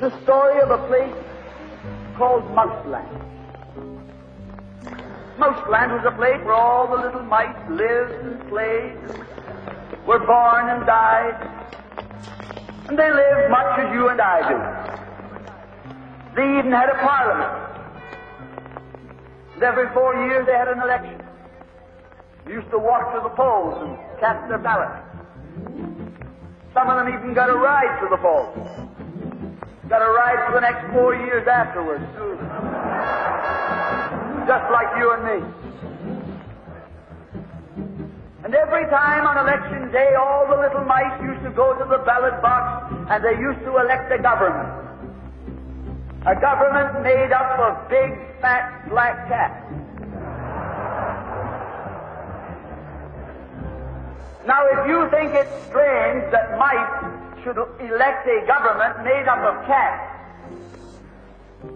It's the story of a place called Mouseland. Mouseland was a place where all the little mice lived and played, and were born and died, and they lived much as you and I do. They even had a parliament. And every 4 years they had an election. They used to walk to the polls and cast their ballots. Some of them even got a ride to the polls. Got a ride for the next 4 years afterwards, too. Just like you and me. And every time on election day, all the little mice used to go to the ballot box and they used to elect a government. A government made up of big, fat, black cats. Now, if you think it's strange that mice should elect a government made up of cats,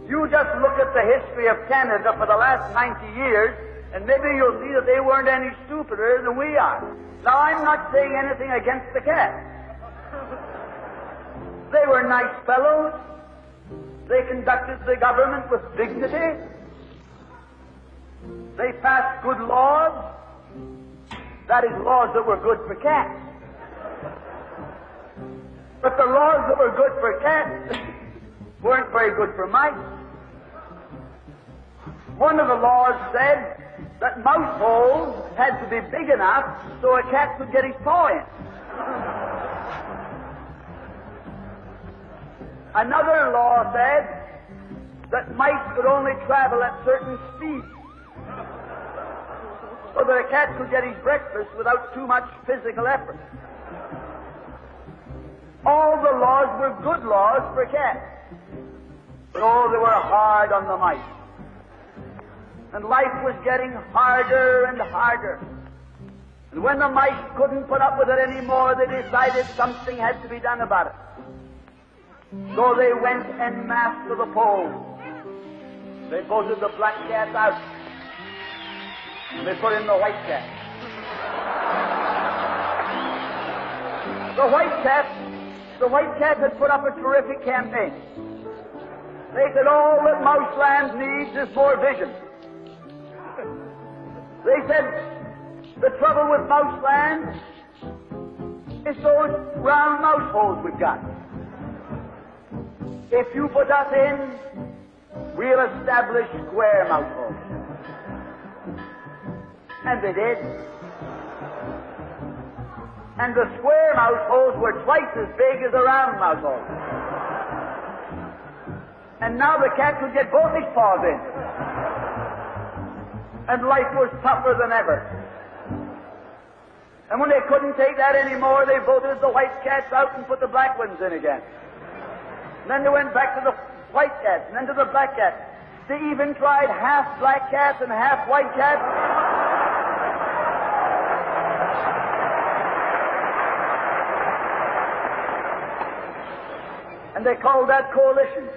you just look at the history of Canada for the last 90 years, and maybe you'll see that they weren't any stupider than we are. Now, I'm not saying anything against the cats. They were nice fellows. They conducted the government with dignity. They passed good laws. That is, laws that were good for cats. But the laws that were good for cats weren't very good for mice. One of the laws said that mouse holes had to be big enough so a cat could get his paw in. Another law said that mice could only travel at certain speeds, so that a cat could get his breakfast without too much physical effort. All the laws were good laws for cats, but oh, they were hard on the mice. And life was getting harder and harder. And when the mice couldn't put up with it anymore, they decided something had to be done about it. So they went en masse to the polls. They voted the black cat out. And they put in the white cat. The white cat had put up a terrific campaign. They said all that Mouseland needs is more vision. They said the trouble with Mouseland is those round mouse holes we've got. If you put us in, we'll establish square mouse holes. And they did. And the square mouse holes were twice as big as the round mouse holes. And now the cat could get both his paws in. And life was tougher than ever. And when they couldn't take that anymore, they voted the white cats out and put the black ones in again. And then they went back to the white cats, and then to the black cats. They even tried half black cats and half white cats. And they called that coalition.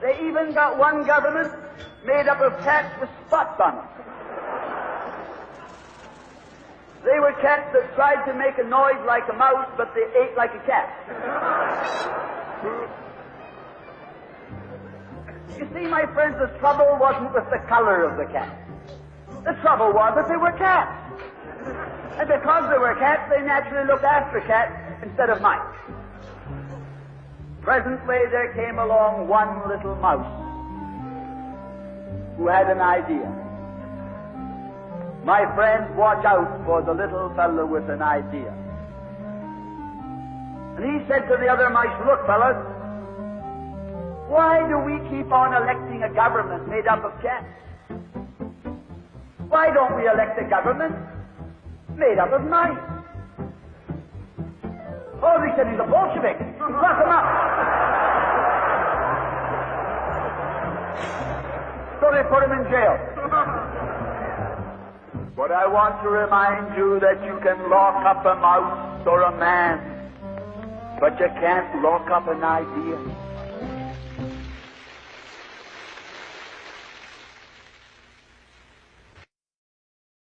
They even got one government made up of cats with spots on them. They were cats that tried to make a noise like a mouse, but they ate like a cat. You see, my friends, the trouble wasn't with the color of the cat. The trouble was that they were cats. And because they were cats, they naturally looked after cats instead of mice. Presently, there came along one little mouse who had an idea. My friends, watch out for the little fellow with an idea. And he said to the other mice, look, fellas, why do we keep on electing a government made up of cats? Why don't we elect a government made up of mice? Oh, they said he's a Bolshevik. Lock him up. So they put him in jail. But I want to remind you that you can lock up a mouse or a man, but you can't lock up an idea.